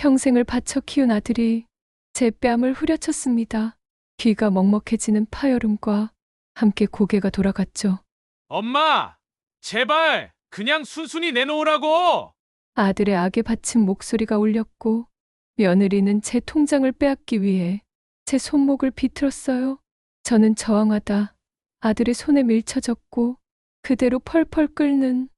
평생을 바쳐 키운 아들이 제 뺨을 후려쳤습니다. 귀가 먹먹해지는 파열음과 함께 고개가 돌아갔죠. 엄마! 제발! 그냥 순순히 내놓으라고! 아들의 악에 바친 목소리가 울렸고 며느리는 제 통장을 빼앗기 위해 제 손목을 비틀었어요. 저는 저항하다 아들의 손에 밀쳐졌고 그대로 펄펄 끓는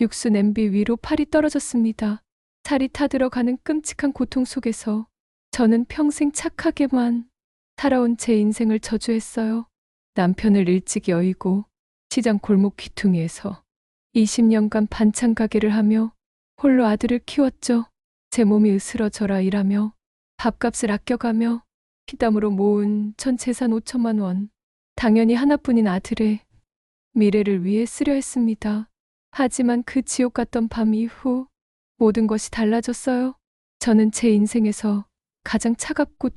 육수 냄비 위로 팔이 떨어졌습니다. 살이 타들어가는 끔찍한 고통 속에서 저는 평생 착하게만 살아온 제 인생을 저주했어요. 남편을 일찍 여의고 시장 골목 귀퉁이에서 20년간 반찬 가게를 하며 홀로 아들을 키웠죠. 제 몸이 으스러져라 일하며 밥값을 아껴가며 피땀으로 모은 전 재산 5천만 원. 당연히 하나뿐인 아들의 미래를 위해 쓰려 했습니다. 하지만 그 지옥 같던 밤 이후 모든 것이 달라졌어요. 저는 제 인생에서 가장 차갑고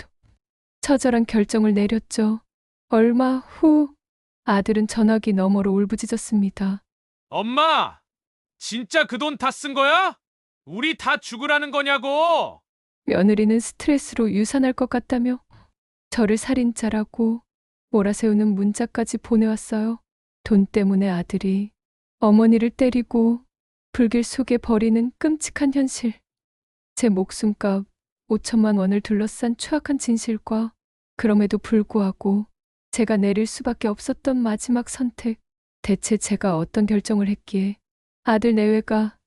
처절한 결정을 내렸죠. 얼마 후 아들은 전화기 너머로 울부짖었습니다. 엄마! 진짜 그 돈 다 쓴 거야? 우리 다 죽으라는 거냐고! 며느리는 스트레스로 유산할 것 같다며 저를 살인자라고 몰아세우는 문자까지 보내왔어요. 돈 때문에 아들이 어머니를 때리고 불길 속에 버리는 끔찍한 현실. 제 목숨값 5천만 원을 둘러싼 추악한 진실과 그럼에도 불구하고 제가 내릴 수밖에 없었던 마지막 선택. 대체 제가 어떤 결정을 했기에 아들 내외가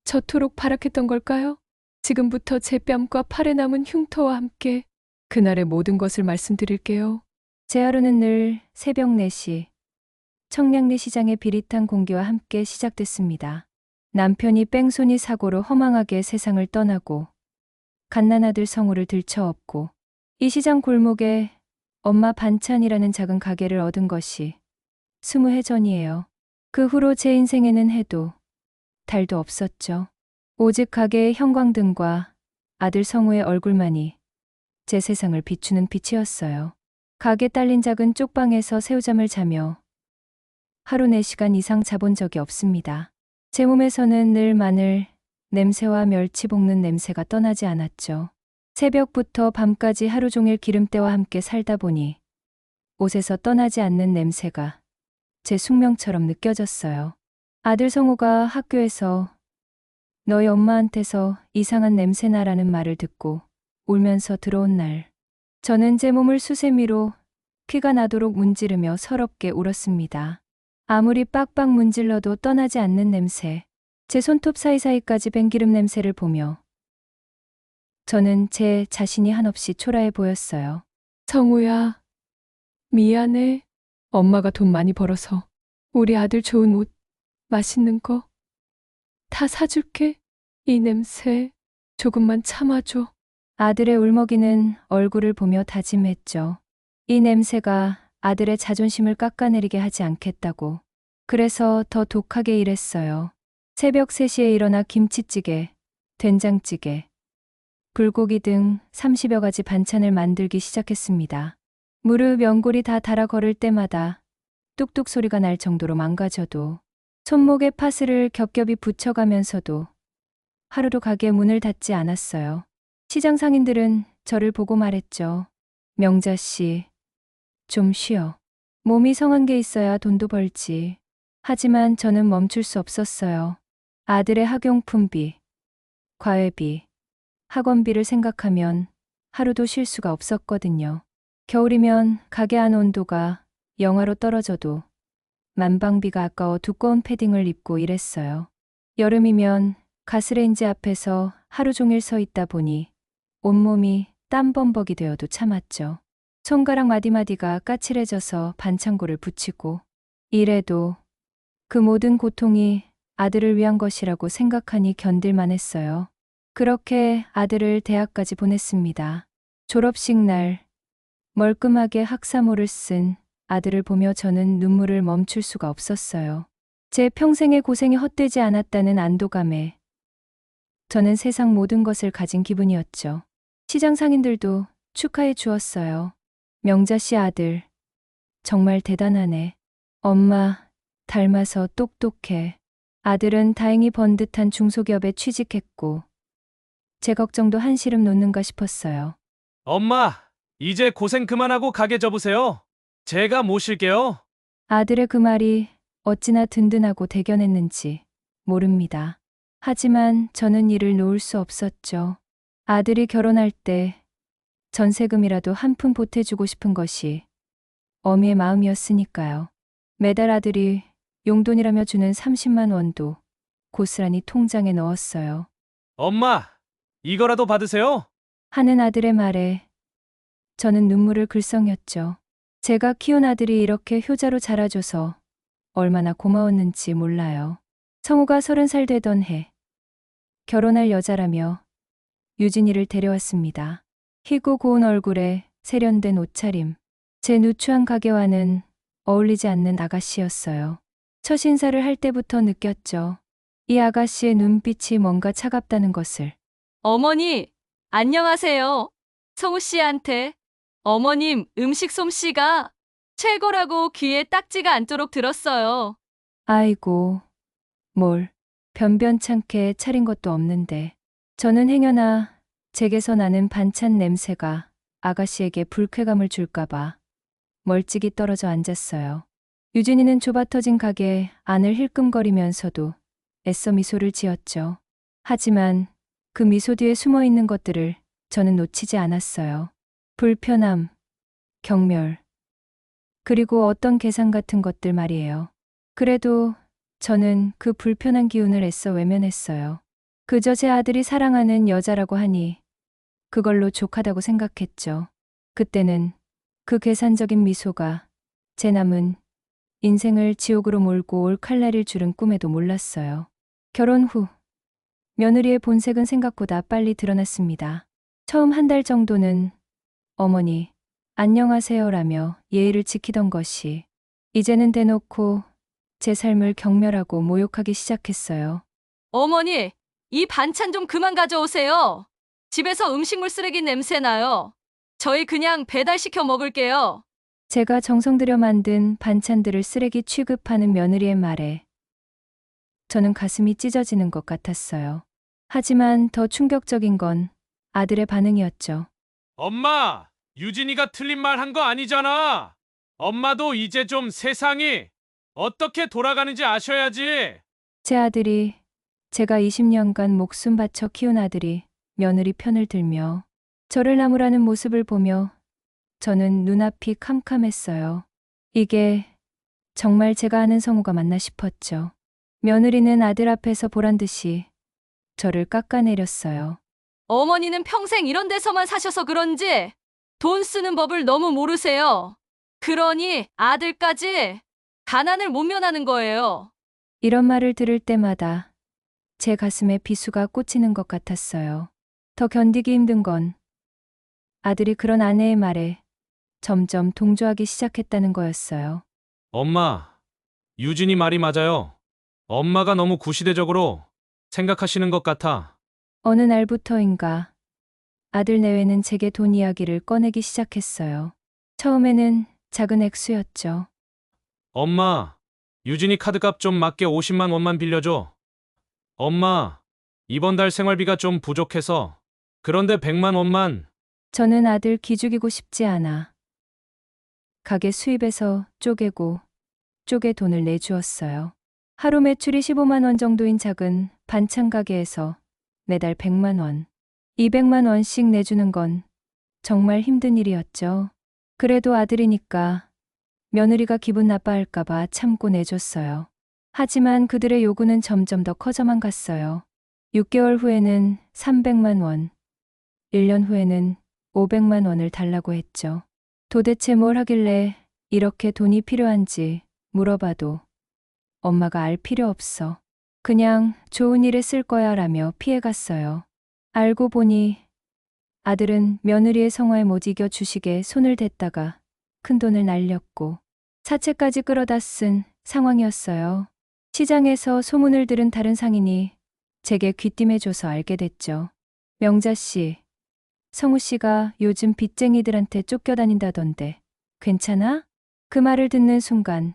저토록 발악했던 걸까요? 지금부터 제 뺨과 팔에 남은 흉터와 함께 그날의 모든 것을 말씀드릴게요. 제 하루는 늘 새벽 4시 청량리 시장의 비릿한 공기와 함께 시작됐습니다. 남편이 뺑소니 사고로 허망하게 세상을 떠나고 갓난아들 성우를 들쳐업고 이 시장 골목에 엄마 반찬이라는 작은 가게를 얻은 것이 20해 전이에요. 그 후로 제 인생에는 해도 달도 없었죠. 오직 가게의 형광등과 아들 성우의 얼굴만이 제 세상을 비추는 빛이었어요. 가게 딸린 작은 쪽방에서 새우잠을 자며 하루 4시간 이상 자본 적이 없습니다. 제 몸에서는 늘 마늘 냄새와 멸치 볶는 냄새가 떠나지 않았죠. 새벽부터 밤까지 하루 종일 기름때와 함께 살다 보니 옷에서 떠나지 않는 냄새가 제 숙명처럼 느껴졌어요. 아들 성우가 학교에서 너희 엄마한테서 이상한 냄새나라는 말을 듣고 울면서 들어온 날, 저는 제 몸을 수세미로 피가 나도록 문지르며 서럽게 울었습니다. 아무리 빡빡 문질러도 떠나지 않는 냄새, 제 손톱 사이사이까지 밴 기름 냄새를 보며 저는 제 자신이 한없이 초라해 보였어요. 성우야, 미안해. 엄마가 돈 많이 벌어서 우리 아들 좋은 옷, 맛있는 거 다 사줄게. 이 냄새 조금만 참아줘. 아들의 울먹이는 얼굴을 보며 다짐했죠. 이 냄새가 아들의 자존심을 깎아내리게 하지 않겠다고. 그래서 더 독하게 일했어요. 새벽 3시에 일어나 김치찌개, 된장찌개, 불고기 등 30여 가지 반찬을 만들기 시작했습니다. 무릎 연골이 다 닳아 걸을 때마다 뚝뚝 소리가 날 정도로 망가져도 손목에 파스를 겹겹이 붙여가면서도 하루도 가게 문을 닫지 않았어요. 시장 상인들은 저를 보고 말했죠. 명자 씨, 좀 쉬어. 몸이 성한 게 있어야 돈도 벌지. 하지만 저는 멈출 수 없었어요. 아들의 학용품비, 과외비, 학원비를 생각하면 하루도 쉴 수가 없었거든요. 겨울이면 가게 안 온도가 영하로 떨어져도 난방비가 아까워 두꺼운 패딩을 입고 일했어요. 여름이면 가스레인지 앞에서 하루 종일 서 있다 보니 온몸이 땀범벅이 되어도 참았죠. 손가락 마디마디가 까칠해져서 반창고를 붙이고 이래도 그 모든 고통이 아들을 위한 것이라고 생각하니 견딜만 했어요. 그렇게 아들을 대학까지 보냈습니다. 졸업식 날 멀끔하게 학사모를 쓴 아들을 보며 저는 눈물을 멈출 수가 없었어요. 제 평생의 고생이 헛되지 않았다는 안도감에 저는 세상 모든 것을 가진 기분이었죠. 시장 상인들도 축하해 주었어요. 명자 씨 아들, 정말 대단하네. 엄마, 닮아서 똑똑해. 아들은 다행히 번듯한 중소기업에 취직했고 제 걱정도 한시름 놓는가 싶었어요. 엄마, 이제 고생 그만하고 가게 접으세요. 제가 모실게요. 아들의 그 말이 어찌나 든든하고 대견했는지 모릅니다. 하지만 저는 이를 놓을 수 없었죠. 아들이 결혼할 때 전세금이라도 한 푼 보태주고 싶은 것이 어미의 마음이었으니까요. 매달 아들이 용돈이라며 주는 30만 원도 고스란히 통장에 넣었어요. 엄마, 이거라도 받으세요. 하는 아들의 말에 저는 눈물을 글썽였죠. 제가 키운 아들이 이렇게 효자로 자라줘서 얼마나 고마웠는지 몰라요. 성우가 30살 되던 해 결혼할 여자라며 유진이를 데려왔습니다. 희고 고운 얼굴에 세련된 옷차림, 제 누추한 가게와는 어울리지 않는 아가씨였어요. 첫 인사를 할 때부터 느꼈죠. 이 아가씨의 눈빛이 뭔가 차갑다는 것을. 어머니, 안녕하세요. 성우 씨한테 어머님 음식 솜씨가 최고라고 귀에 딱지가 않도록 들었어요. 아이고, 뭘 변변찮게 차린 것도 없는데. 저는 행여나 제게서 나는 반찬 냄새가 아가씨에게 불쾌감을 줄까봐 멀찍이 떨어져 앉았어요. 유진이는 좁아터진 가게 안을 힐끔거리면서도 애써 미소를 지었죠. 하지만 그 미소 뒤에 숨어 있는 것들을 저는 놓치지 않았어요. 불편함, 경멸, 그리고 어떤 계산 같은 것들 말이에요. 그래도 저는 그 불편한 기운을 애써 외면했어요. 그저 제 아들이 사랑하는 여자라고 하니 그걸로 족하다고 생각했죠. 그때는 그 계산적인 미소가 제 남은 인생을 지옥으로 몰고 올 칼날일 줄은 꿈에도 몰랐어요. 결혼 후 며느리의 본색은 생각보다 빨리 드러났습니다. 처음 한 달 정도는 어머니, 안녕하세요라며 예의를 지키던 것이 이제는 대놓고 제 삶을 경멸하고 모욕하기 시작했어요. 어머니, 이 반찬 좀 그만 가져오세요. 집에서 음식물 쓰레기 냄새 나요. 저희 그냥 배달시켜 먹을게요. 제가 정성 들여 만든 반찬들을 쓰레기 취급하는 며느리의 말에 저는 가슴이 찢어지는 것 같았어요. 하지만 더 충격적인 건 아들의 반응이었죠. 엄마, 유진이가 틀린 말 한 거 아니잖아. 엄마도 이제 좀 세상이 어떻게 돌아가는지 아셔야지. 제 아들이, 제가 20년간 목숨 바쳐 키운 아들이 며느리 편을 들며 저를 나무라는 모습을 보며 저는 눈앞이 캄캄했어요. 이게 정말 제가 아는 성우가 맞나 싶었죠. 며느리는 아들 앞에서 보란 듯이 저를 깎아내렸어요. 어머니는 평생 이런 데서만 사셔서 그런지 돈 쓰는 법을 너무 모르세요. 그러니 아들까지 가난을 못 면하는 거예요. 이런 말을 들을 때마다 제 가슴에 비수가 꽂히는 것 같았어요. 더 견디기 힘든 건 아들이 그런 아내의 말에 점점 동조하기 시작했다는 거였어요. 엄마, 유진이 말이 맞아요. 엄마가 너무 구시대적으로 생각하시는 것 같아. 어느 날부터인가 아들 내외는 제게 돈 이야기를 꺼내기 시작했어요. 처음에는 작은 액수였죠. 엄마, 유진이 카드값 좀 맞게 50만 원만 빌려줘. 엄마, 이번 달 생활비가 좀 부족해서. 그런데 100만 원만. 저는 아들 기죽이고 싶지 않아 가게 수입에서 쪼개고 쪼개 돈을 내주었어요. 하루 매출이 15만 원 정도인 작은 반찬 가게에서 매달 100만 원, 200만 원씩 내주는 건 정말 힘든 일이었죠. 그래도 아들이니까 며느리가 기분 나빠할까봐 참고 내줬어요. 하지만 그들의 요구는 점점 더 커져만 갔어요. 6개월 후에는 300만 원, 1년 후에는 500만 원을 달라고 했죠. 도대체 뭘 하길래 이렇게 돈이 필요한지 물어봐도 엄마가 알 필요 없어. 그냥 좋은 일에 쓸 거야 라며 피해갔어요. 알고 보니 아들은 며느리의 성화에 못 이겨 주식에 손을 댔다가 큰돈을 날렸고 사채까지 끌어다 쓴 상황이었어요. 시장에서 소문을 들은 다른 상인이 제게 귀띔해줘서 알게 됐죠. 명자 씨, 성우 씨가 요즘 빚쟁이들한테 쫓겨다닌다던데 괜찮아? 그 말을 듣는 순간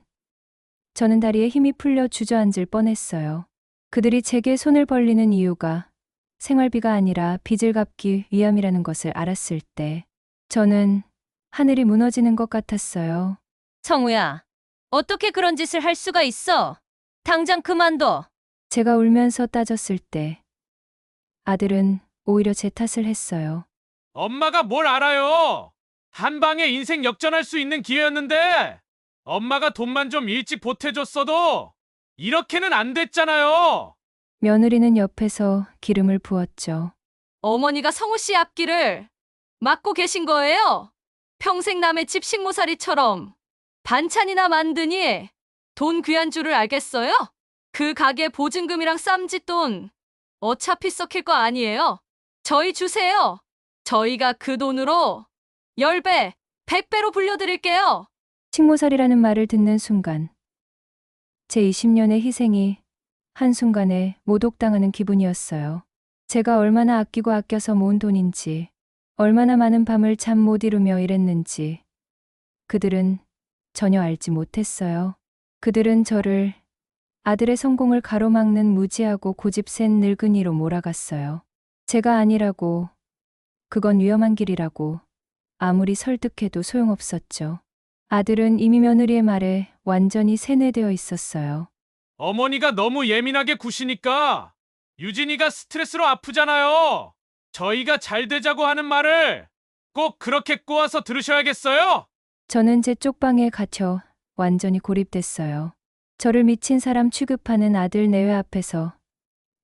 저는 다리에 힘이 풀려 주저앉을 뻔했어요. 그들이 제게 손을 벌리는 이유가 생활비가 아니라 빚을 갚기 위함이라는 것을 알았을 때 저는 하늘이 무너지는 것 같았어요. 성우야, 어떻게 그런 짓을 할 수가 있어? 당장 그만둬. 제가 울면서 따졌을 때 아들은 오히려 제 탓을 했어요. 엄마가 뭘 알아요? 한 방에 인생 역전할 수 있는 기회였는데 엄마가 돈만 좀 일찍 보태줬어도 이렇게는 안 됐잖아요. 며느리는 옆에서 기름을 부었죠. 어머니가 성우 씨 앞길을 막고 계신 거예요? 평생 남의 집 식모살이처럼 반찬이나 만드니 돈 귀한 줄을 알겠어요? 그 가게 보증금이랑 쌈짓돈 어차피 썩힐 거 아니에요? 저희 주세요. 저희가 그 돈으로 10배, 100배로 불려드릴게요. 식모살이라는 말을 듣는 순간 제 20년의 희생이 한순간에 모독당하는 기분이었어요. 제가 얼마나 아끼고 아껴서 모은 돈인지, 얼마나 많은 밤을 잠 못 이루며 일했는지 그들은 전혀 알지 못했어요. 그들은 저를 아들의 성공을 가로막는 무지하고 고집센 늙은이로 몰아갔어요. 제가 아니라고, 그건 위험한 길이라고 아무리 설득해도 소용없었죠. 아들은 이미 며느리의 말에 완전히 세뇌되어 있었어요. 어머니가 너무 예민하게 구시니까 유진이가 스트레스로 아프잖아요. 저희가 잘 되자고 하는 말을 꼭 그렇게 꼬아서 들으셔야겠어요? 저는 제 쪽방에 갇혀 완전히 고립됐어요. 저를 미친 사람 취급하는 아들 내외 앞에서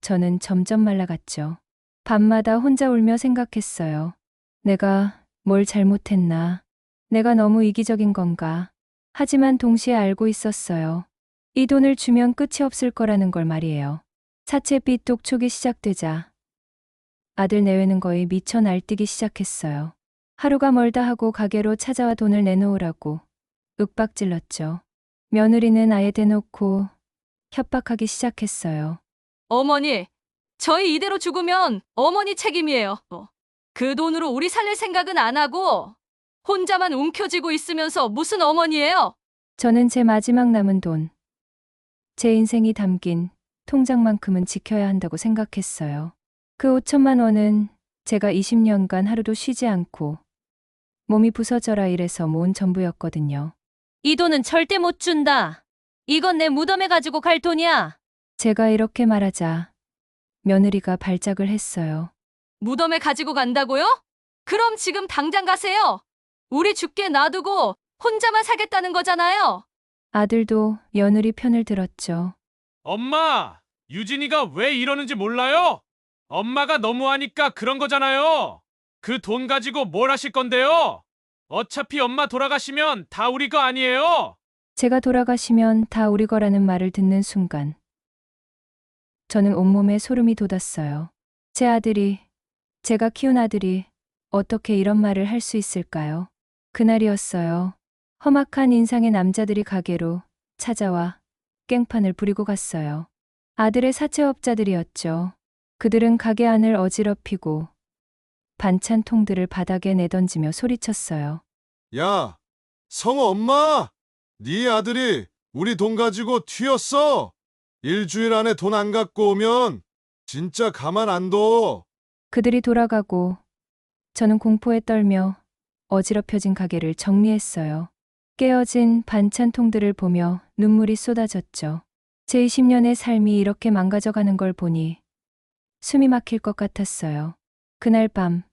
저는 점점 말라갔죠. 밤마다 혼자 울며 생각했어요. 내가 뭘 잘못했나? 내가 너무 이기적인 건가? 하지만 동시에 알고 있었어요. 이 돈을 주면 끝이 없을 거라는 걸 말이에요. 사채빚 독촉이 시작되자 아들 내외는 거의 미쳐 날뛰기 시작했어요. 하루가 멀다 하고 가게로 찾아와 돈을 내놓으라고 윽박질렀죠. 며느리는 아예 대놓고 협박하기 시작했어요. 어머니, 저희 이대로 죽으면 어머니 책임이에요. 그 돈으로 우리 살릴 생각은 안 하고 혼자만 움켜쥐고 있으면서 무슨 어머니예요? 저는 제 마지막 남은 돈, 제 인생이 담긴 통장만큼은 지켜야 한다고 생각했어요. 그 5천만 원은 제가 20년간 하루도 쉬지 않고 몸이 부서져라 일해서 모은 전부였거든요. 이 돈은 절대 못 준다. 이건 내 무덤에 가지고 갈 돈이야. 제가 이렇게 말하자 며느리가 발작을 했어요. 무덤에 가지고 간다고요? 그럼 지금 당장 가세요. 우리 죽게 놔두고 혼자만 살겠다는 거잖아요. 아들도 며느리 편을 들었죠. 엄마, 유진이가 왜 이러는지 몰라요? 엄마가 너무하니까 그런 거잖아요. 그 돈 가지고 뭘 하실 건데요? 어차피 엄마 돌아가시면 다 우리 거 아니에요? 제가 돌아가시면 다 우리 거라는 말을 듣는 순간 저는 온몸에 소름이 돋았어요. 제 아들이, 제가 키운 아들이 어떻게 이런 말을 할 수 있을까요? 그날이었어요. 험악한 인상의 남자들이 가게로 찾아와 깽판을 부리고 갔어요. 아들의 사채업자들이었죠. 그들은 가게 안을 어지럽히고 반찬통들을 바닥에 내던지며 소리쳤어요. 야, 성우 엄마! 네 아들이 우리 돈 가지고 튀었어! 일주일 안에 돈 안 갖고 오면 진짜 가만 안 둬! 그들이 돌아가고 저는 공포에 떨며 어지럽혀진 가게를 정리했어요. 깨어진 반찬통들을 보며 눈물이 쏟아졌죠. 제 20년의 삶이 이렇게 망가져가는 걸 보니 숨이 막힐 것 같았어요. 그날 밤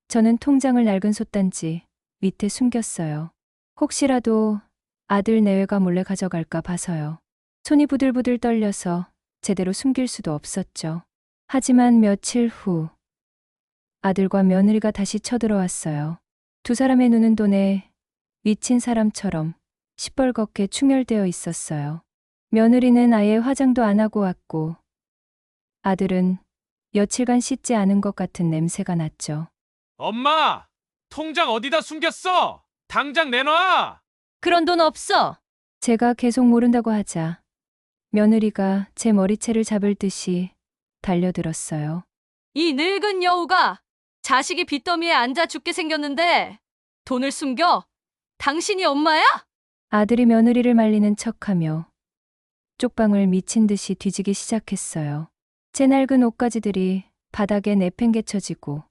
저는 통장을 낡은 솥단지 밑에 숨겼어요. 혹시라도 아들 내외가 몰래 가져갈까 봐서요. 손이 부들부들 떨려서 제대로 숨길 수도 없었죠. 하지만 며칠 후 아들과 며느리가 다시 쳐들어왔어요. 두 사람의 눈은 돈에 미친 사람처럼 시뻘겋게 충혈되어 있었어요. 며느리는 아예 화장도 안 하고 왔고 아들은 며칠간 씻지 않은 것 같은 냄새가 났죠. 엄마, 통장 어디다 숨겼어? 당장 내놔! 그런 돈 없어. 제가 계속 모른다고 하자 며느리가 제 머리채를 잡을 듯이 달려들었어요. 이 늙은 여우가 자식이 빚더미에 앉아 죽게 생겼는데 돈을 숨겨? 당신이 엄마야? 아들이 며느리를 말리는 척하며 쪽방을 미친 듯이 뒤지기 시작했어요. 제 낡은 옷가지들이 바닥에 내팽개쳐지고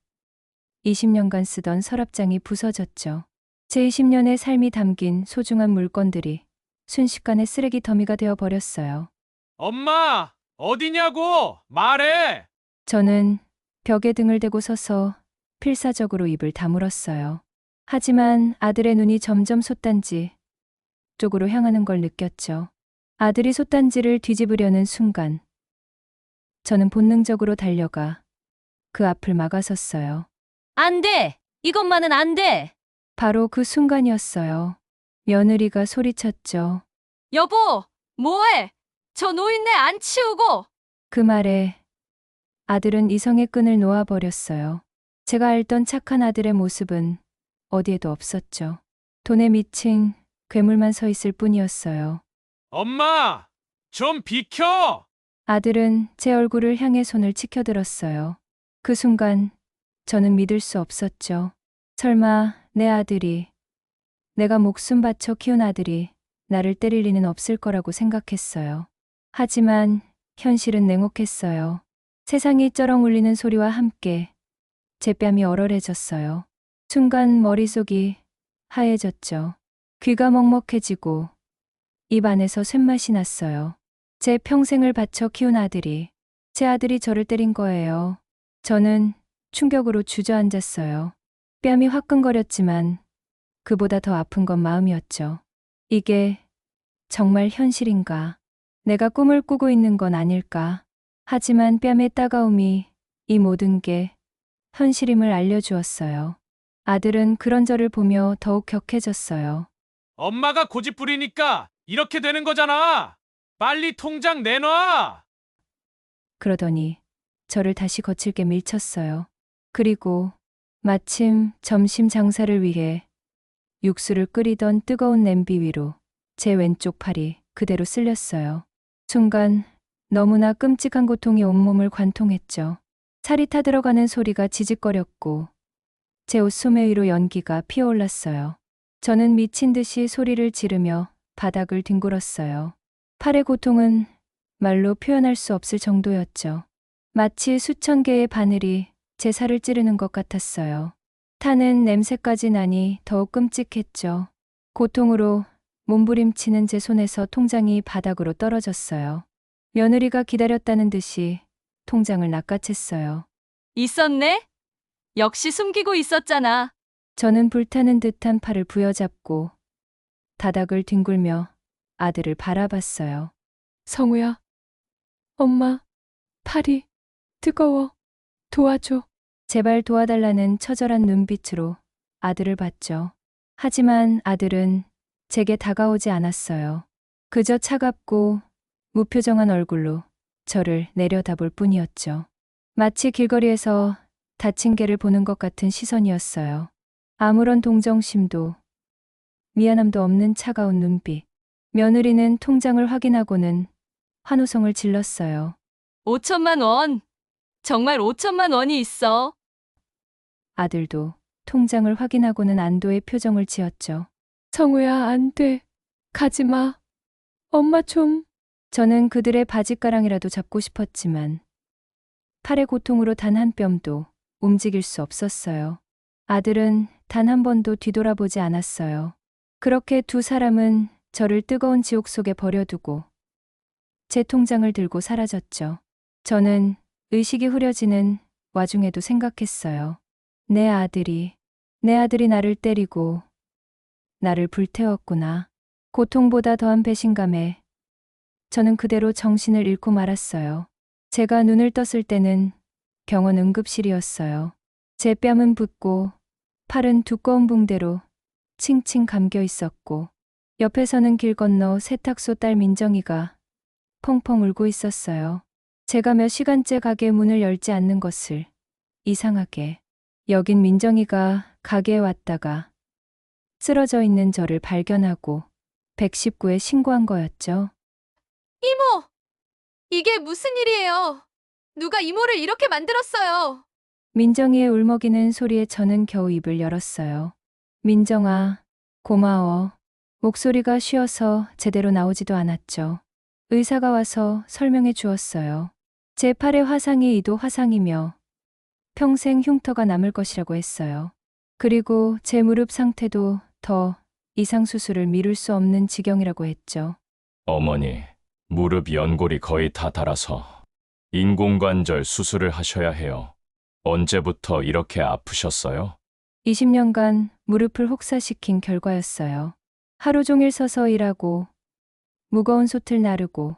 20년간 쓰던 서랍장이 부서졌죠. 제 20년의 삶이 담긴 소중한 물건들이 순식간에 쓰레기 더미가 되어 버렸어요. 엄마, 어디냐고! 말해! 저는 벽에 등을 대고 서서 필사적으로 입을 다물었어요. 하지만 아들의 눈이 점점 솥단지 쪽으로 향하는 걸 느꼈죠. 아들이 솥단지를 뒤집으려는 순간 저는 본능적으로 달려가 그 앞을 막아섰어요. 안 돼! 이것만은 안 돼! 바로 그 순간이었어요. 며느리가 소리쳤죠. 여보, 뭐해? 저 노인네 안 치우고! 그 말에 아들은 이성의 끈을 놓아버렸어요. 제가 알던 착한 아들의 모습은 어디에도 없었죠. 돈에 미친 괴물만 서 있을 뿐이었어요. 엄마! 좀 비켜! 아들은 제 얼굴을 향해 손을 치켜들었어요. 그 순간 저는 믿을 수 없었죠. 설마 내 아들이, 내가 목숨 바쳐 키운 아들이 나를 때릴 리는 없을 거라고 생각했어요. 하지만 현실은 냉혹했어요. 세상이 쩌렁 울리는 소리와 함께 제 뺨이 얼얼해졌어요. 순간 머릿속이 하얘졌죠. 귀가 먹먹해지고 입 안에서 쇳맛이 났어요. 제 평생을 바쳐 키운 아들이, 제 아들이 저를 때린 거예요. 저는 충격으로 주저앉았어요. 뺨이 화끈거렸지만 그보다 더 아픈 건 마음이었죠. 이게 정말 현실인가? 내가 꿈을 꾸고 있는 건 아닐까? 하지만 뺨의 따가움이 이 모든 게 현실임을 알려주었어요. 아들은 그런 저를 보며 더욱 격해졌어요. 엄마가 고집 부리니까 이렇게 되는 거잖아! 빨리 통장 내놔! 그러더니 저를 다시 거칠게 밀쳤어요. 그리고 마침 점심 장사를 위해 육수를 끓이던 뜨거운 냄비 위로 제 왼쪽 팔이 그대로 쓸렸어요. 순간 너무나 끔찍한 고통이 온몸을 관통했죠. 살이 타들어가는 소리가 지직거렸고 제 옷소매 위로 연기가 피어올랐어요. 저는 미친 듯이 소리를 지르며 바닥을 뒹굴었어요. 팔의 고통은 말로 표현할 수 없을 정도였죠. 마치 수천 개의 바늘이 제 살을 찌르는 것 같았어요. 타는 냄새까지 나니 더욱 끔찍했죠. 고통으로 몸부림치는 제 손에서 통장이 바닥으로 떨어졌어요. 며느리가 기다렸다는 듯이 통장을 낚아챘어요. 있었네? 역시 숨기고 있었잖아. 저는 불타는 듯한 팔을 부여잡고 바닥을 뒹굴며 아들을 바라봤어요. 성우야, 엄마, 팔이 뜨거워. 도와줘. 제발 도와달라는 처절한 눈빛으로 아들을 봤죠. 하지만 아들은 제게 다가오지 않았어요. 그저 차갑고 무표정한 얼굴로 저를 내려다볼 뿐이었죠. 마치 길거리에서 다친 개를 보는 것 같은 시선이었어요. 아무런 동정심도 미안함도 없는 차가운 눈빛. 며느리는 통장을 확인하고는 환호성을 질렀어요. 5천만 원. 정말 5천만 원이 있어. 아들도 통장을 확인하고는 안도의 표정을 지었죠. 성우야, 안 돼. 가지 마. 엄마 좀. 저는 그들의 바짓가랑이라도 잡고 싶었지만 팔의 고통으로 단 한 뼘도 움직일 수 없었어요. 아들은 단 한 번도 뒤돌아보지 않았어요. 그렇게 두 사람은 저를 뜨거운 지옥 속에 버려두고 제 통장을 들고 사라졌죠. 저는 의식이 흐려지는 와중에도 생각했어요. 내 아들이 나를 때리고 나를 불태웠구나. 고통보다 더한 배신감에 저는 그대로 정신을 잃고 말았어요. 제가 눈을 떴을 때는 병원 응급실이었어요. 제 뺨은 붓고 팔은 두꺼운 붕대로 칭칭 감겨 있었고 옆에서는 길 건너 세탁소 딸 민정이가 펑펑 울고 있었어요. 제가 몇 시간째 가게 문을 열지 않는 것을 이상하게 여긴 민정이가 가게에 왔다가 쓰러져 있는 저를 발견하고 119에 신고한 거였죠. 이모! 이게 무슨 일이에요? 누가 이모를 이렇게 만들었어요? 민정이의 울먹이는 소리에 저는 겨우 입을 열었어요. 민정아, 고마워. 목소리가 쉬어서 제대로 나오지도 않았죠. 의사가 와서 설명해 주었어요. 제 팔의 화상이 이도 화상이며 평생 흉터가 남을 것이라고 했어요. 그리고 제 무릎 상태도 더 이상 수술을 미룰 수 없는 지경이라고 했죠. 어머니, 무릎 연골이 거의 다 닳아서 인공관절 수술을 하셔야 해요. 언제부터 이렇게 아프셨어요? 20년간 무릎을 혹사시킨 결과였어요. 하루 종일 서서 일하고 무거운 솥을 나르고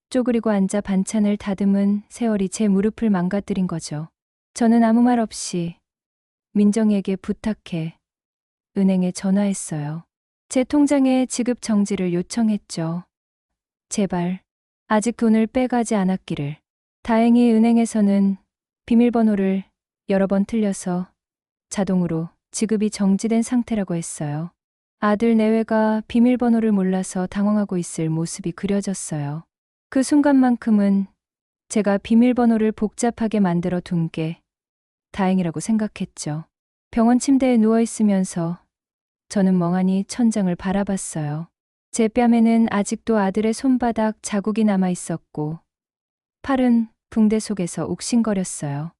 쪼그리고 앉아 반찬을 다듬은 세월이 제 무릎을 망가뜨린 거죠. 저는 아무 말 없이 민정이에게 부탁해 은행에 전화했어요. 제 통장에 지급 정지를 요청했죠. 제발 아직 돈을 빼가지 않았기를. 다행히 은행에서는 비밀번호를 여러 번 틀려서 자동으로 지급이 정지된 상태라고 했어요. 아들 내외가 비밀번호를 몰라서 당황하고 있을 모습이 그려졌어요. 그 순간만큼은 제가 비밀번호를 복잡하게 만들어 둔 게 다행이라고 생각했죠. 병원 침대에 누워있으면서 저는 멍하니 천장을 바라봤어요. 제 뺨에는 아직도 아들의 손바닥 자국이 남아 있었고 팔은 붕대 속에서 욱신거렸어요.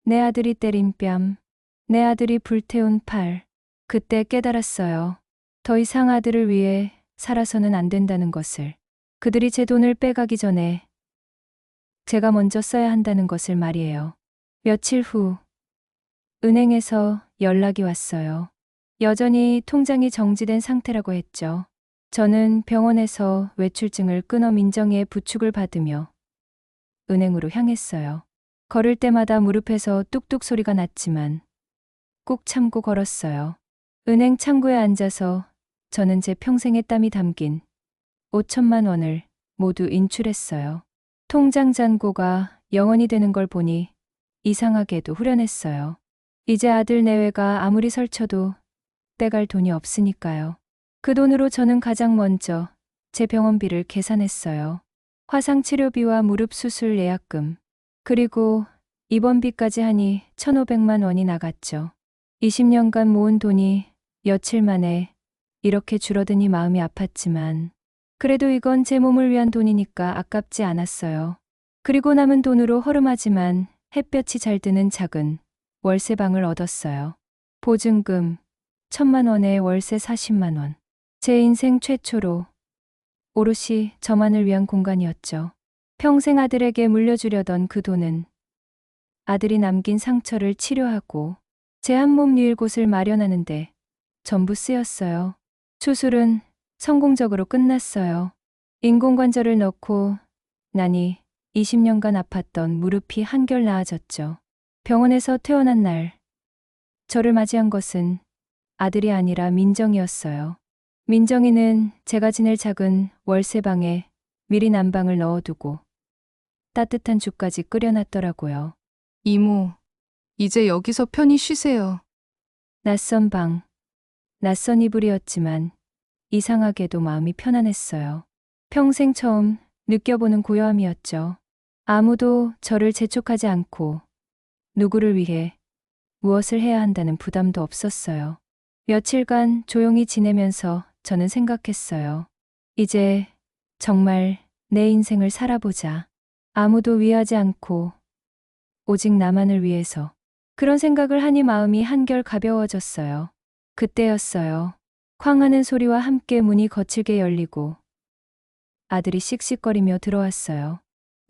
내 아들이 때린 뺨, 내 아들이 불태운 팔. 그때 깨달았어요. 더 이상 아들을 위해 살아서는 안 된다는 것을. 그들이 제 돈을 빼가기 전에 제가 먼저 써야 한다는 것을 말이에요. 며칠 후 은행에서 연락이 왔어요. 여전히 통장이 정지된 상태라고 했죠. 저는 병원에서 외출증을 끊어 민정이의 부축을 받으며 은행으로 향했어요. 걸을 때마다 무릎에서 뚝뚝 소리가 났지만 꾹 참고 걸었어요. 은행 창구에 앉아서 저는 제 평생의 땀이 담긴 5천만 원을 모두 인출했어요. 통장 잔고가 0원이 되는 걸 보니 이상하게도 후련했어요. 이제 아들 내외가 아무리 설쳐도 빼갈 돈이 없으니까요. 그 돈으로 저는 가장 먼저 제 병원비를 계산했어요. 화상 치료비와 무릎 수술 예약금, 그리고 입원비까지 하니 1,500만 원이 나갔죠. 20년간 모은 돈이 며칠 만에 이렇게 줄어드니 마음이 아팠지만 그래도 이건 제 몸을 위한 돈이니까 아깝지 않았어요. 그리고 남은 돈으로 허름하지만 햇볕이 잘 드는 작은 월세방을 얻었어요. 보증금 1,000만 원에 월세 40만 원. 제 인생 최초로 오롯이 저만을 위한 공간이었죠. 평생 아들에게 물려주려던 그 돈은 아들이 남긴 상처를 치료하고 제 한 몸 누일 곳을 마련하는데 전부 쓰였어요. 수술은 성공적으로 끝났어요. 인공관절을 넣고 나니 20년간 아팠던 무릎이 한결 나아졌죠. 병원에서 퇴원한 날, 저를 맞이한 것은 아들이 아니라 민정이었어요. 민정이는 제가 지낼 작은 월세방에 미리 난방을 넣어두고 따뜻한 죽까지 끓여놨더라고요. 이모, 이제 여기서 편히 쉬세요. 낯선 방, 낯선 이불이었지만 이상하게도 마음이 편안했어요. 평생 처음 느껴보는 고요함이었죠. 아무도 저를 재촉하지 않고 누구를 위해 무엇을 해야 한다는 부담도 없었어요. 며칠간 조용히 지내면서 저는 생각했어요. 이제 정말 내 인생을 살아보자. 아무도 위하지 않고 오직 나만을 위해서. 그런 생각을 하니 마음이 한결 가벼워졌어요. 그때였어요. 쾅 하는 소리와 함께 문이 거칠게 열리고 아들이 씩씩거리며 들어왔어요.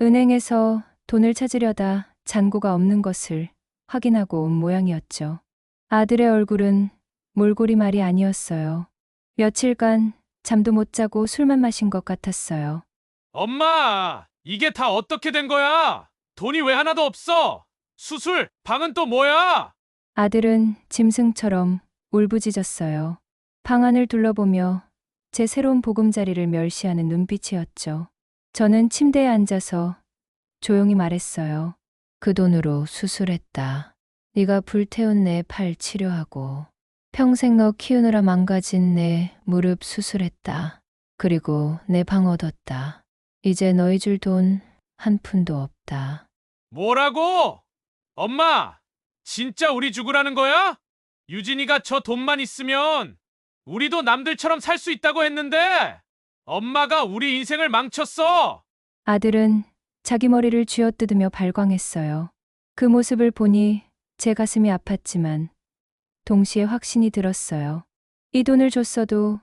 은행에서 돈을 찾으려다 잔고가 없는 것을 확인하고 온 모양이었죠. 아들의 얼굴은 몰골이 말이 아니었어요. 며칠간 잠도 못 자고 술만 마신 것 같았어요. 엄마, 이게 다 어떻게 된 거야? 돈이 왜 하나도 없어? 수술, 방은 또 뭐야? 아들은 짐승처럼 울부짖었어요. 방 안을 둘러보며 제 새로운 보금자리를 멸시하는 눈빛이었죠. 저는 침대에 앉아서 조용히 말했어요. 그 돈으로 수술했다. 네가 불태운 내 팔 치료하고 평생 너 키우느라 망가진 내 무릎 수술했다. 그리고 내 방 얻었다. 이제 너희 줄 돈 한 푼도 없다. 뭐라고? 엄마, 진짜 우리 죽으라는 거야? 유진이가 저 돈만 있으면 우리도 남들처럼 살 수 있다고 했는데 엄마가 우리 인생을 망쳤어. 아들은 자기 머리를 쥐어뜯으며 발광했어요. 그 모습을 보니 제 가슴이 아팠지만 동시에 확신이 들었어요. 이 돈을 줬어도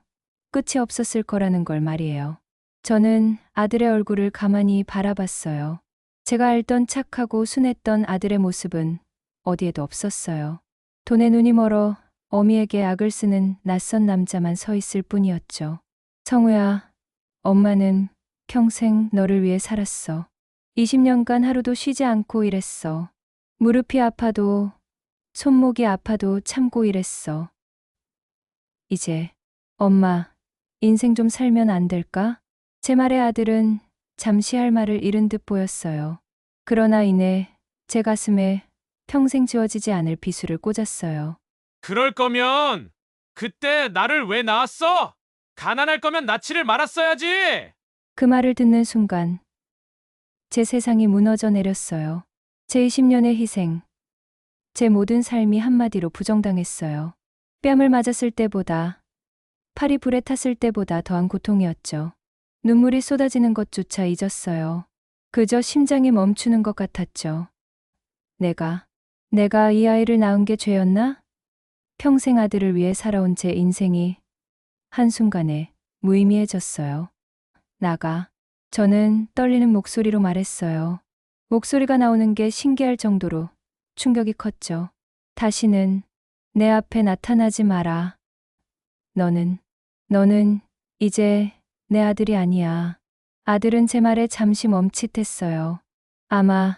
끝이 없었을 거라는 걸 말이에요. 저는 아들의 얼굴을 가만히 바라봤어요. 제가 알던 착하고 순했던 아들의 모습은 어디에도 없었어요. 돈에 눈이 멀어 어미에게 악을 쓰는 낯선 남자만 서 있을 뿐이었죠. 성우야, 엄마는 평생 너를 위해 살았어. 20년간 하루도 쉬지 않고 일했어. 무릎이 아파도 손목이 아파도 참고 일했어. 이제 엄마, 인생 좀 살면 안 될까? 제 말에 아들은 잠시 할 말을 잃은 듯 보였어요. 그러나 이내 제 가슴에 평생 지워지지 않을 비수를 꽂았어요. 그럴 거면 그때 나를 왜 낳았어? 가난할 거면 낳지를 말았어야지. 그 말을 듣는 순간 제 세상이 무너져 내렸어요. 제 20년의 희생, 제 모든 삶이 한마디로 부정당했어요. 뺨을 맞았을 때보다, 팔이 불에 탔을 때보다 더한 고통이었죠. 눈물이 쏟아지는 것조차 잊었어요. 그저 심장이 멈추는 것 같았죠. 내가 이 아이를 낳은 게 죄였나? 평생 아들을 위해 살아온 제 인생이 한순간에 무의미해졌어요. 나가. 저는 떨리는 목소리로 말했어요. 목소리가 나오는 게 신기할 정도로 충격이 컸죠. 다시는 내 앞에 나타나지 마라. 너는 이제 내 아들이 아니야. 아들은 제 말에 잠시 멈칫했어요. 아마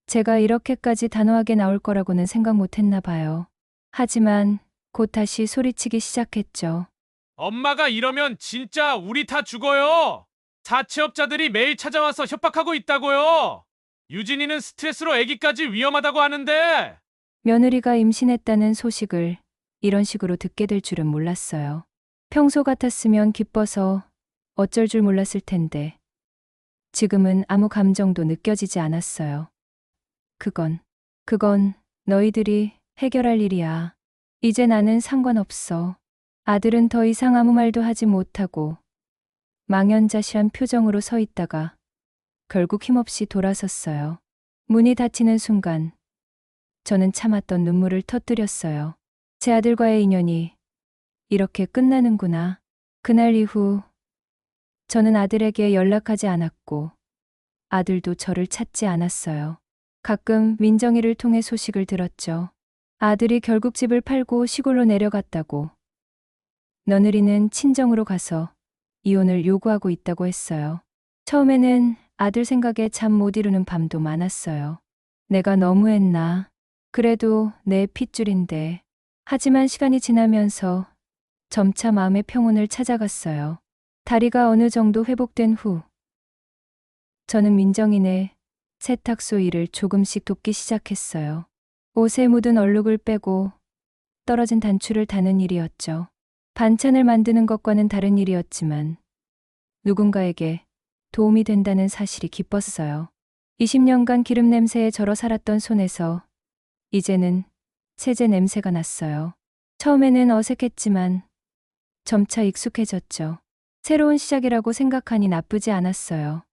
제가 이렇게까지 단호하게 나올 거라고는 생각 못 했나 봐요. 하지만 곧 다시 소리치기 시작했죠. 엄마가 이러면 진짜 우리 다 죽어요. 사채업자들이 매일 찾아와서 협박하고 있다고요. 유진이는 스트레스로 아기까지 위험하다고 하는데. 며느리가 임신했다는 소식을 이런 식으로 듣게 될 줄은 몰랐어요. 평소 같았으면 기뻐서 어쩔 줄 몰랐을 텐데 지금은 아무 감정도 느껴지지 않았어요. 그건 너희들이 해결할 일이야. 이제 나는 상관없어. 아들은 더 이상 아무 말도 하지 못하고 망연자실한 표정으로 서 있다가 결국 힘없이 돌아섰어요. 문이 닫히는 순간 저는 참았던 눈물을 터뜨렸어요. 제 아들과의 인연이 이렇게 끝나는구나. 그날 이후 저는 아들에게 연락하지 않았고 아들도 저를 찾지 않았어요. 가끔 민정이를 통해 소식을 들었죠. 아들이 결국 집을 팔고 시골로 내려갔다고. 며느리는 친정으로 가서 이혼을 요구하고 있다고 했어요. 처음에는 아들 생각에 잠 못 이루는 밤도 많았어요. 내가 너무했나? 그래도 내 핏줄인데. 하지만 시간이 지나면서 점차 마음의 평온을 찾아갔어요. 다리가 어느 정도 회복된 후 저는 민정이네 세탁소 일을 조금씩 돕기 시작했어요. 옷에 묻은 얼룩을 빼고 떨어진 단추를 다는 일이었죠. 반찬을 만드는 것과는 다른 일이었지만 누군가에게 도움이 된다는 사실이 기뻤어요. 20년간 기름 냄새에 절어 살았던 손에서 이제는 세제 냄새가 났어요. 처음에는 어색했지만 점차 익숙해졌죠. 새로운 시작이라고 생각하니 나쁘지 않았어요.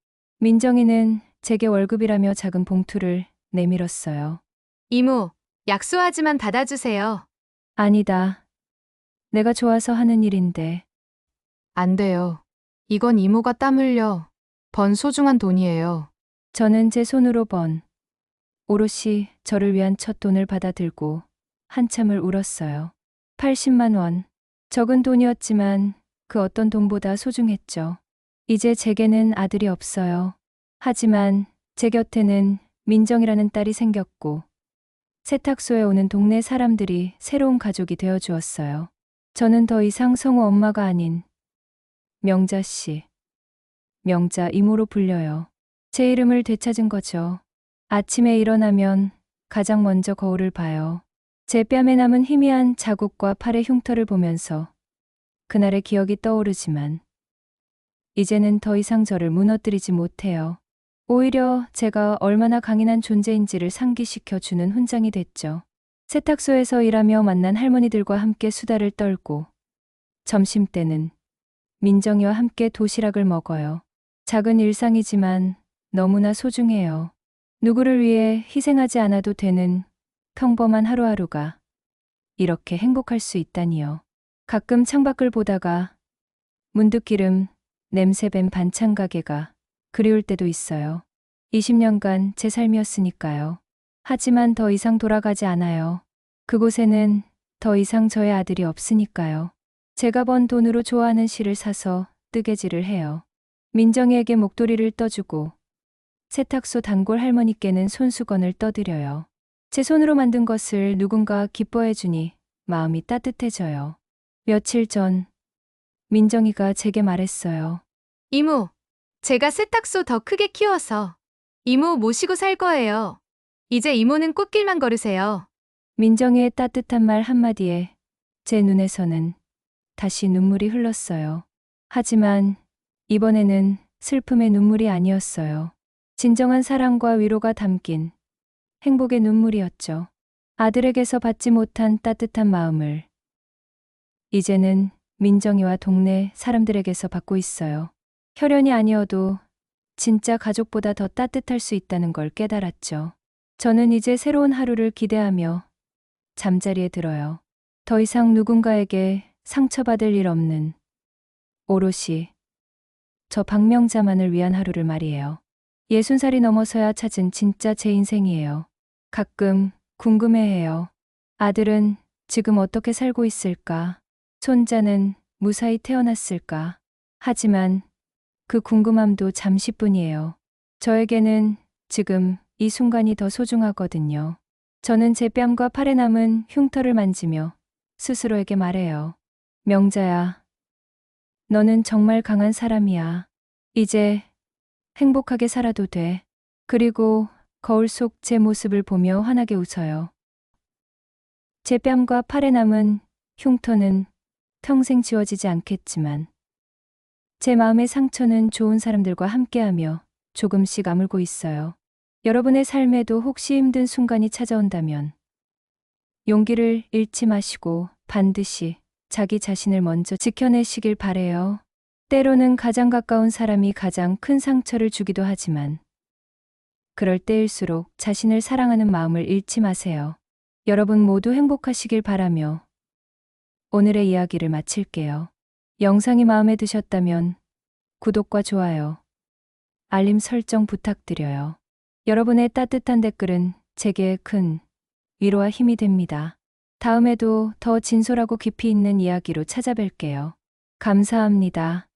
민정이는 제게 월급이라며 작은 봉투를 내밀었어요. 이모, 약소하지만 받아주세요. 아니다. 내가 좋아서 하는 일인데. 안 돼요. 이건 이모가 땀 흘려 번 소중한 돈이에요. 저는 제 손으로 번 오롯이 저를 위한 첫 돈을 받아들고 한참을 울었어요. 80만 원. 적은 돈이었지만 그 어떤 돈보다 소중했죠. 이제 제게는 아들이 없어요. 하지만 제 곁에는 민정이라는 딸이 생겼고 세탁소에 오는 동네 사람들이 새로운 가족이 되어 주었어요. 저는 더 이상 성우 엄마가 아닌 명자 씨, 명자 이모로 불려요. 제 이름을 되찾은 거죠. 아침에 일어나면 가장 먼저 거울을 봐요. 제 뺨에 남은 희미한 자국과 팔의 흉터를 보면서 그날의 기억이 떠오르지만 이제는 더 이상 저를 무너뜨리지 못해요. 오히려 제가 얼마나 강인한 존재인지를 상기시켜 주는 훈장이 됐죠. 세탁소에서 일하며 만난 할머니들과 함께 수다를 떨고 점심때는 민정이와 함께 도시락을 먹어요. 작은 일상이지만 너무나 소중해요. 누구를 위해 희생하지 않아도 되는 평범한 하루하루가 이렇게 행복할 수 있다니요. 가끔 창밖을 보다가 문득 기름 냄새 밴 반찬 가게가 그리울 때도 있어요. 20년간 제 삶이었으니까요. 하지만 더 이상 돌아가지 않아요. 그곳에는 더 이상 저의 아들이 없으니까요. 제가 번 돈으로 좋아하는 실을 사서 뜨개질을 해요. 민정이에게 목도리를 떠주고 세탁소 단골 할머니께는 손수건을 떠드려요. 제 손으로 만든 것을 누군가 기뻐해 주니 마음이 따뜻해져요. 며칠 전 민정이가 제게 말했어요. 이모, 제가 세탁소 더 크게 키워서 이모 모시고 살 거예요. 이제 이모는 꽃길만 걸으세요. 민정이의 따뜻한 말 한마디에 제 눈에서는 다시 눈물이 흘렀어요. 하지만 이번에는 슬픔의 눈물이 아니었어요. 진정한 사랑과 위로가 담긴 행복의 눈물이었죠. 아들에게서 받지 못한 따뜻한 마음을 이제는 민정이와 동네 사람들에게서 받고 있어요. 혈연이 아니어도 진짜 가족보다 더 따뜻할 수 있다는 걸 깨달았죠. 저는 이제 새로운 하루를 기대하며 잠자리에 들어요. 더 이상 누군가에게 상처받을 일 없는 오롯이 저 박명자만을 위한 하루를 말이에요. 60살이 넘어서야 찾은 진짜 제 인생이에요. 가끔 궁금해해요. 아들은 지금 어떻게 살고 있을까? 손자는 무사히 태어났을까? 하지만 그 궁금함도 잠시뿐이에요. 저에게는 지금 이 순간이 더 소중하거든요. 저는 제 뺨과 팔에 남은 흉터를 만지며 스스로에게 말해요. 명자야, 너는 정말 강한 사람이야. 이제 행복하게 살아도 돼. 그리고 거울 속 제 모습을 보며 환하게 웃어요. 제 뺨과 팔에 남은 흉터는 평생 지워지지 않겠지만 제 마음의 상처는 좋은 사람들과 함께하며 조금씩 아물고 있어요. 여러분의 삶에도 혹시 힘든 순간이 찾아온다면 용기를 잃지 마시고 반드시 자기 자신을 먼저 지켜내시길 바래요. 때로는 가장 가까운 사람이 가장 큰 상처를 주기도 하지만 그럴 때일수록 자신을 사랑하는 마음을 잃지 마세요. 여러분 모두 행복하시길 바라며 오늘의 이야기를 마칠게요. 영상이 마음에 드셨다면 구독과 좋아요, 알림 설정 부탁드려요. 여러분의 따뜻한 댓글은 제게 큰 위로와 힘이 됩니다. 다음에도 더 진솔하고 깊이 있는 이야기로 찾아뵐게요. 감사합니다.